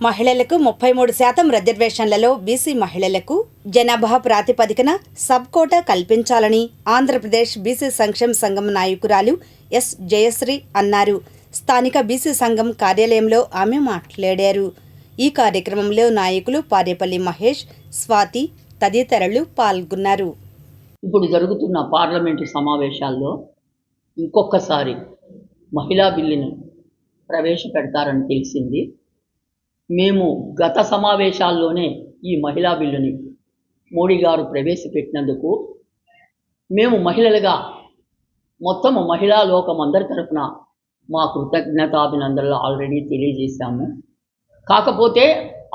మహిళలకు 33% రిజర్వేషన్లలో బీసీ మహిళలకు జనాభా ప్రాతిపదికన సబ్ కోటా కల్పించాలని ఆంధ్రప్రదేశ్ బీసీ సంక్షేమ సంఘం నాయకురాలు ఎస్ జయశ్రీ అన్నారు. స్థానిక బీసీ సంఘం కార్యాలయంలో ఆమె మాట్లాడారు. ఈ కార్యక్రమంలో నాయకులు పారేపల్లి మహేష్, స్వాతి తదితరులు పాల్గొన్నారు. ఇప్పుడు జరుగుతున్న పార్లమెంటు సమావేశాల్లో ఇంకొకసారి మహిళా బిల్లును ప్రవేశపెడతారని తెలిసింది. మేము గత సమావేశాల్లోనే ఈ మహిళా బిల్లుని మోడీ గారు ప్రవేశపెట్టినందుకు మేము మహిళలుగా మొత్తము మహిళా లోకం అందరి తరఫున మా కృతజ్ఞతాభినందనలు ఆల్రెడీ తెలియజేశాము. కాకపోతే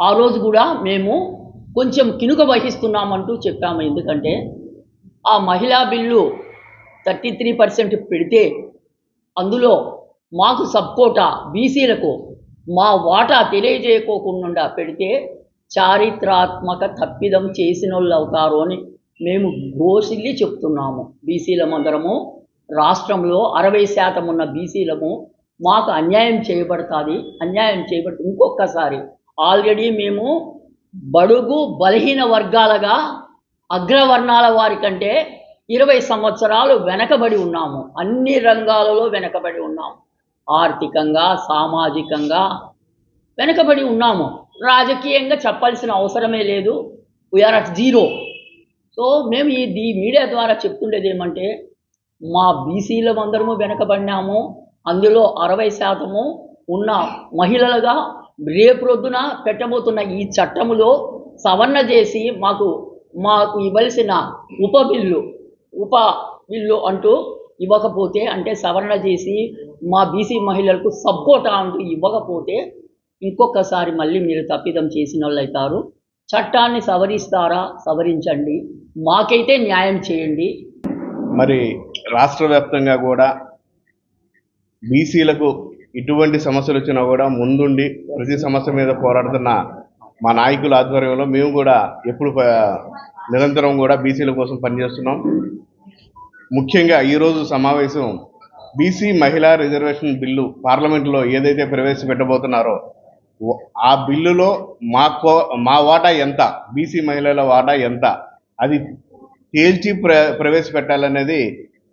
ఆ రోజు కూడా మేము కొంచెం కినుక వహిస్తున్నామంటూ చెప్పాము. ఎందుకంటే ఆ మహిళా బిల్లు 33% పెడితే అందులో మాకు సబ్ కోటా బీసీలకు మా వాటా తెలియజేయకోకుండా పెడితే చారిత్రాత్మక తప్పిదం చేసిన వాళ్ళు అవుతారు అని మేము ఘోషిల్లి చెప్తున్నాము. బీసీలమందరము రాష్ట్రంలో 60% ఉన్న బీసీలము మాకు అన్యాయం చేయబడుతుంది. ఇంకొకసారి ఆల్రెడీ మేము బడుగు బలహీన వర్గాలుగా అగ్రవర్ణాల వారి కంటే 20 సంవత్సరాలు వెనకబడి ఉన్నాము. అన్ని రంగాలలో వెనకబడి ఉన్నాము. ఆర్థికంగా, సామాజికంగా వెనకబడి ఉన్నాము. రాజకీయంగా చెప్పాల్సిన అవసరమే లేదు. We are at zero. సో మేము ఈ మీడియా ద్వారా చెప్తుండేది ఏమంటే మా బీసీలమందరము వెనకబడినాము. అందులో 60% ఉన్న మహిళలుగా రేపు రొద్దున పెట్టబోతున్న ఈ చట్టములో సవరణ చేసి మాకు ఇవ్వాల్సిన ఉప బిల్లు అంటూ ఇవ్వకపోతే, అంటే సవరణ చేసి మా బీసీ మహిళలకు సబ్ కోటా అంటూ ఇవ్వకపోతే ఇంకొకసారి మళ్ళీ మీరు తప్పిదం చేసిన వాళ్ళు అవుతారు. చట్టాన్ని సవరిస్తారా? సవరించండి, మాకైతే న్యాయం చేయండి. మరి రాష్ట్ర వ్యాప్తంగా కూడా బీసీలకు ఇటువంటి సమస్యలు వచ్చినా కూడా ముందుండి ప్రతి సమస్య మీద పోరాడుతున్న మా నాయకుల ఆధ్వర్యంలో మేము కూడా ఎప్పుడు నిరంతరం కూడా బీసీల కోసం పనిచేస్తున్నాం. ముఖ్యంగా ఈరోజు సమావేశం బీసీ మహిళా రిజర్వేషన్ బిల్లు పార్లమెంటులో ఏదైతే ప్రవేశపెట్టబోతున్నారో ఆ బిల్లులో మా వాటా ఎంత, బీసీ మహిళల వాటా ఎంత, అది తేల్చి ప్రవేశపెట్టాలనేది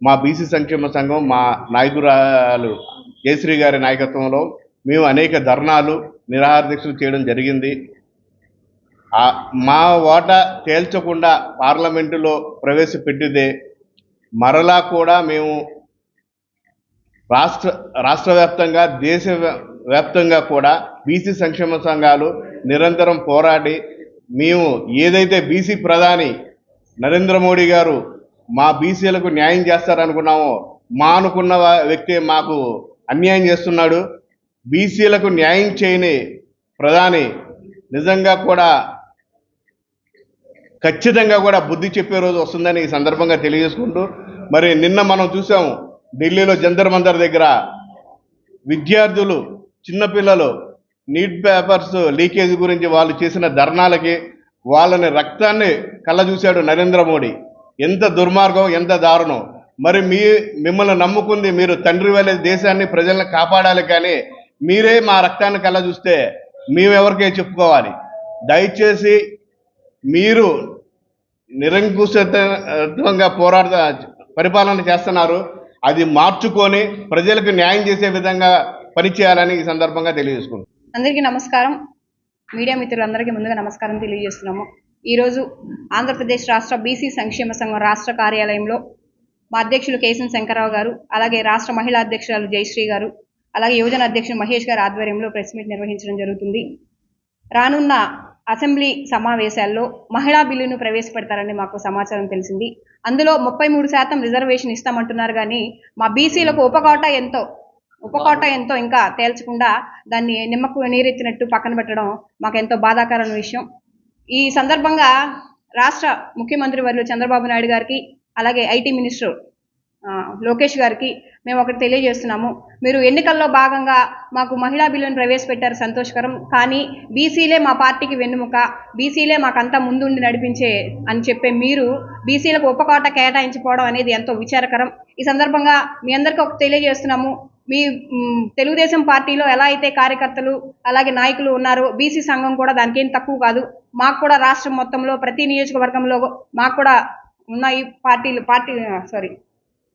మా బీసీ సంక్షేమ సంఘం మా నాయకురాలు జయశ్రీ గారి నాయకత్వంలో మేము అనేక ధర్నాలు, నిరాహార దీక్షలు చేయడం జరిగింది. మా వాటా తేల్చకుండా పార్లమెంటులో ప్రవేశపెట్టితే మరలా కూడా మేము రాష్ట్ర వ్యాప్తంగా, దేశ వ్యాప్తంగా కూడా బీసీ సంక్షేమ సంఘాలు నిరంతరం పోరాడి మేము ఏదైతే బీసీ ప్రధాని నరేంద్ర మోడీ గారు మా బీసీలకు న్యాయం చేస్తారనుకున్నామో మా అనుకున్న వ్యక్తి మాకు అన్యాయం చేస్తున్నాడు. బీసీలకు న్యాయం చేయని ప్రధాని నిజంగా కూడా ఖచ్చితంగా కూడా బుద్ధి చెప్పే రోజు వస్తుందని ఈ సందర్భంగా తెలియజేసుకుంటూ, మరి నిన్న మనం చూసాము ఢిల్లీలో జంతర్ మంతర్ దగ్గర విద్యార్థులు, చిన్నపిల్లలు నీట్ పేపర్స్ లీకేజ్ గురించి వాళ్ళు చేసిన ధర్నాలకి వాళ్ళని రక్తాన్ని కళ్ళజూశాడు నరేంద్ర మోడీ. ఎంత దుర్మార్గం, ఎంత దారుణం. మరి మిమ్మల్ని నమ్ముకుంది మీరు తండ్రి వల్లే దేశాన్ని, ప్రజల్ని కాపాడాలి, కానీ మీరే మా రక్తాన్ని కళ్ళజూస్తే మేమెవరికే చెప్పుకోవాలి. దయచేసి మీరు నిరంకుశత్వంగా పరిపాలన చేస్తున్నారు. అది మార్చుకొని ప్రజలకు న్యాయం చేసే విధంగా పనిచేయాలని ఈ సందర్భంగా తెలియజేసుకుంటున్నాం. అందరికీ నమస్కారం. మీడియా మిత్రులందరికీ ముందుగా నమస్కారం తెలియజేస్తున్నాము. ఈరోజు ఆంధ్రప్రదేశ్ రాష్ట్ర బీసీ సంక్షేమ సంఘం రాష్ట్ర కార్యాలయంలో మా అధ్యక్షులు కేసన్ శంకరరావు గారు, అలాగే రాష్ట్ర మహిళా అధ్యక్షురాలు జయశ్రీ గారు, అలాగే యువజన అధ్యక్షులు మహేష్ గారు ఆధ్వర్యంలో ప్రెస్ మీట్ నిర్వహించడం జరుగుతుంది. రానున్న అసెంబ్లీ సమావేశాల్లో మహిళా బిల్లును ప్రవేశపెడతారని మాకు సమాచారం తెలిసింది. అందులో 33% రిజర్వేషన్ ఇస్తామంటున్నారు, కానీ మా బీసీలకు ఉపకోట ఎంతో ఇంకా తేల్చకుండా దాన్ని నిమ్మకు నీరెత్తినట్టు పక్కన పెట్టడం మాకెంతో బాధాకరమైన విషయం. ఈ సందర్భంగా రాష్ట్ర ముఖ్యమంత్రి వర్యులు చంద్రబాబు నాయుడు గారికి, అలాగే ఐటీ మినిస్టర్ లోకేష్ గారికి మేము ఒకటి తెలియజేస్తున్నాము. మీరు ఎన్నికల్లో భాగంగా మాకు మహిళా బిల్లును ప్రవేశపెట్టారు, సంతోషకరం. కానీ బీసీలే మా పార్టీకి వెన్నుముక, బీసీలే మాకంతా ముందుండి నడిపించే అని చెప్పే మీరు బీసీలకు ఉపకోట కేటాయించిపోవడం అనేది ఎంతో విచారకరం. ఈ సందర్భంగా మీ అందరికీ ఒకటి తెలియజేస్తున్నాము. మీ తెలుగుదేశం పార్టీలో ఎలా అయితే కార్యకర్తలు అలాగే నాయకులు ఉన్నారో బీసీ సంఘం కూడా దానికి ఏం తక్కువ కాదు. మాకు కూడా రాష్ట్రం మొత్తంలో ప్రతి నియోజకవర్గంలో మాకు కూడా ఉన్న ఈ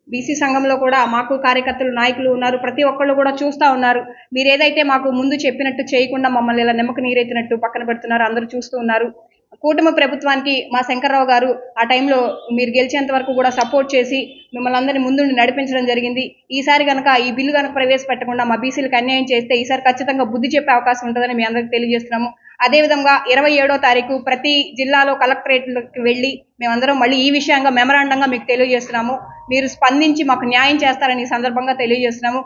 బీసీ సంఘంలో కూడా మాకు కార్యకర్తలు నాయకులు ఉన్నారు. ప్రతి ఒక్కళ్ళు కూడా చూస్తూ ఉన్నారు. మీరు ఏదైతే మాకు ముందు చెప్పినట్టు చేయకుండా మమ్మల్ని ఇలా నిమ్మకు నీరెత్తినట్టు పక్కన పెడుతున్నారు, అందరూ చూస్తూ ఉన్నారు. కూటమి ప్రభుత్వానికి మా శంకర్రావు గారు ఆ టైంలో మీరు గెలిచేంత వరకు కూడా సపోర్ట్ చేసి మిమ్మల్ని అందరినీ ముందుండి నడిపించడం జరిగింది. ఈసారి కనుక ఈ బిల్లు కనుక ప్రవేశపెట్టకుండా మా బీసీలకు అన్యాయం చేస్తే ఈసారి ఖచ్చితంగా బుద్ధి చెప్పే అవకాశం ఉంటుందని మీ అందరికీ తెలియజేస్తున్నాము. అదేవిధంగా 27వ తారీఖు ప్రతి జిల్లాలో కలెక్టరేట్లకు వెళ్ళి మేమందరం మళ్ళీ ఈ విషయంగా మెమరాండంగా మీకు తెలియజేస్తున్నాము. మీరు స్పందించి మాకు న్యాయం చేస్తారని ఈ సందర్భంగా తెలియజేస్తున్నాము.